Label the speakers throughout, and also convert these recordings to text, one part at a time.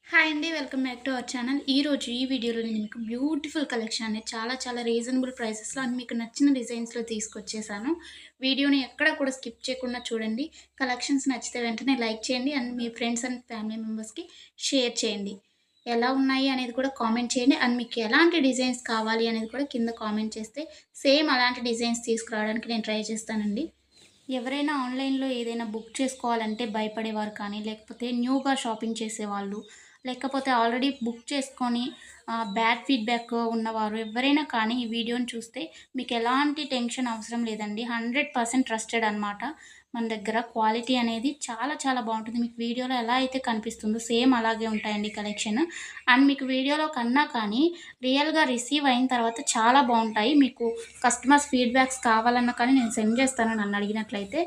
Speaker 1: Hi అండి. Welcome back to our channel. ఈరోజు ఈ వీడియోలో నేను మీకు బ్యూటిఫుల్ కలెక్షన్ అనేది చాలా రీజనబుల్ ప్రైసెస్‌లో అండ్ మీకు నచ్చిన డిజైన్స్‌లో తీసుకొచ్చేసాను. వీడియోని ఎక్కడ కూడా స్కిప్ చేయకుండా చూడండి. కలెక్షన్స్ నచ్చితే వెంటనే లైక్ చేయండి and me friends and family మెంబర్స్‌కి షేర్ చేయండి. ఎలా ఉన్నాయి అనేది కూడా కామెంట్ చేయండి. అండ్ మీకు ఎలాంటి డిజైన్స్ కావాలి అనేది కూడా కింద కామెంట్ చేస్తే సేమ్ అలాంటి డిజైన్స్ తీసుకురావడానికి నేను ట్రై చేస్తానండి. ఎవరైనా ఆన్‌లైన్‌లో ఏదైనా బుక్ చేసుకోవాలంటే భయపడేవారు కానీ, లేకపోతే న్యూగా షాపింగ్ చేసేవాళ్ళు, లేకపోతే ఆల్రెడీ బుక్ చేసుకొని బ్యాడ్ ఫీడ్‌బ్యాక్ ఉన్నవారు ఎవ్వరైనా కానీ ఈ వీడియోని చూస్తే మీకెలాంటి టెన్షన్ అవసరం లేదండి. 100% ట్రస్టెడ్ అనమాట. మన దగ్గర క్వాలిటీ అనేది చాలా బావుంటుంది. మీకు వీడియోలో ఎలా అయితే కనిపిస్తుందో సేమ్ అలాగే ఉంటాయండి కలెక్షన్. అండ్ మీకు వీడియోలో కన్నా కానీ రియల్‌గా రిసీవ్ అయిన తర్వాత చాలా బావుంటాయి. మీకు కస్టమర్స్ ఫీడ్‌బ్యాక్స్ కావాలన్నా కానీ నేను సెండ్ చేస్తాను నన్నడిగినట్లయితే.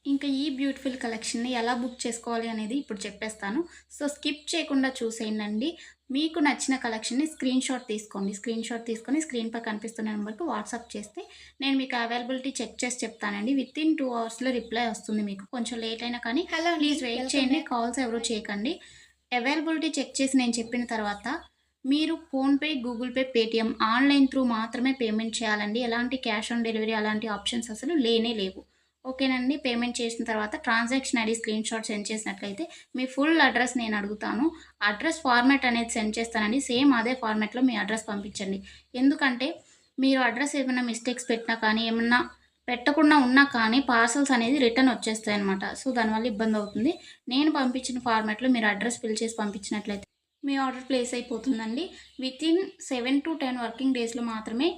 Speaker 1: ఇంకా ఈ బ్యూటిఫుల్ కలెక్షన్‌ని ఎలా బుక్ చేసుకోవాలి అనేది ఇప్పుడు చెప్పేస్తాను. సో, స్కిప్ చేయకుండా చూసేయండండి. మీకు నచ్చిన కలెక్షన్‌ని స్క్రీన్‌షాట్ తీసుకోండి. స్క్రీన్‌షాట్ తీసుకొని స్క్రీన్‌పై కనిపిస్తున్న నంబర్‌కి వాట్సాప్ చేస్తే నేను మీకు అవైలబిలిటీ చెక్ చేసి చెప్తానండి. వితిన్ 2 అవర్స్‌లో రిప్లై వస్తుంది మీకు. కొంచెం లేట్ అయినా కానీ
Speaker 2: హలో అండి.
Speaker 1: ప్లీజ్ వెయిట్
Speaker 2: వెల్కమ్
Speaker 1: చేయండి.
Speaker 2: బ్యాక్.
Speaker 1: కాల్స్ ఎవరు చేయకండి. అవైలబిలిటీ చెక్ చేసి నేను చెప్పిన తర్వాత మీరు PhonePe, Google pay, Paytm online through మాత్రమే పేమెంట్ చేయాలండి. ఎలాంటి క్యాష్ ఆన్ డెలివరీ అలాంటి ఆప్షన్స్ అసలు లేనే లేవు. ఓకేనండి. పేమెంట్ చేసిన తర్వాత ట్రాన్సాక్షన్ ఐడీ స్క్రీన్‌షాట్ సెండ్ చేసినట్లయితే మీ ఫుల్ అడ్రెస్ నేను అడుగుతాను. అడ్రెస్ ఫార్మాట్ అనేది సెండ్ చేస్తానండి. సేమ్ అదే ఫార్మాట్‌లో మీ అడ్రెస్ పంపించండి. ఎందుకంటే మీరు అడ్రెస్ ఏమన్నా మిస్టేక్స్ పెట్టినా కానీ, ఏమన్నా పెట్టకుండా ఉన్నా కానీ పార్సెల్స్ అనేది రిటర్న్ వచ్చేస్తాయన్నమాట. సో, దానివల్ల ఇబ్బందవుతుంది. నేను పంపించిన ఫార్మాట్‌లో మీరు అడ్రెస్ ఫిల్ చేసి పంపించినట్లయితే మీ ఆర్డర్ ప్లేస్ అయిపోతుందండి. వితిన్ 7-10 వర్కింగ్ డేస్‌లో మాత్రమే